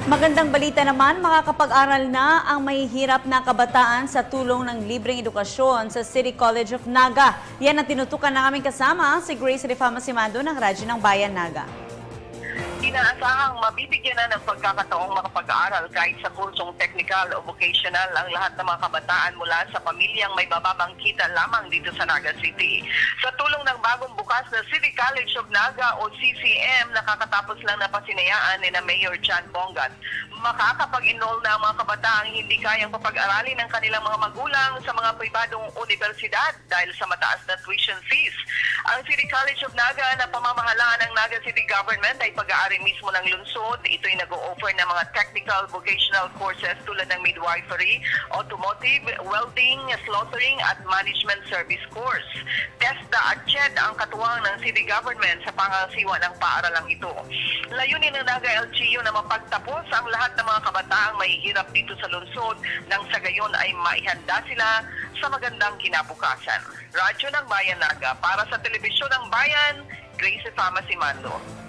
Magandang balita naman, makakapag-aral na ang mahihirap na kabataan sa tulong ng libreng edukasyon sa City College of Naga. Yan ang tinutukan ng aming kasama, si Grace Rifama Simando ng Radyo ng Bayan Naga. Inaasahang mabibigyan na ng pagkakataong makapag-aaral kahit sa kursong technical o vocational ang lahat ng mga kabataan mula sa pamilyang may bababang kita lamang dito sa Naga City. Sa tulong ng bagong bukas na City College of Naga o CCM, nakakatapos lang na pasinayaan ni na Mayor Chan Bongat, makakapag-enroll na ang mga kabataang hindi kayang papag-aralin ng kanilang mga magulang sa mga pribadong universidad dahil sa mataas na tuition fees. Ang City College of Naga na pamamahalaan ng Naga City Government ay pag-aari mismo ng lungsod. Ito'y nag-o-offer ng mga technical vocational courses tulad ng midwifery, automotive, welding, slaughtering at management service course. TESDA at CHED ang katuwang ng City Government sa pangasiwa ng paaralang ito. Layunin ng Naga LGU na mapagtapos ang lahat ng mga kabataang mahihirap dito sa lungsod nang sa gayon ay maihanda sila sa magandang kinabukasan. Radyo ng Bayan Naga para sa Telebisyon ng Bayan, Grace Fama Simando.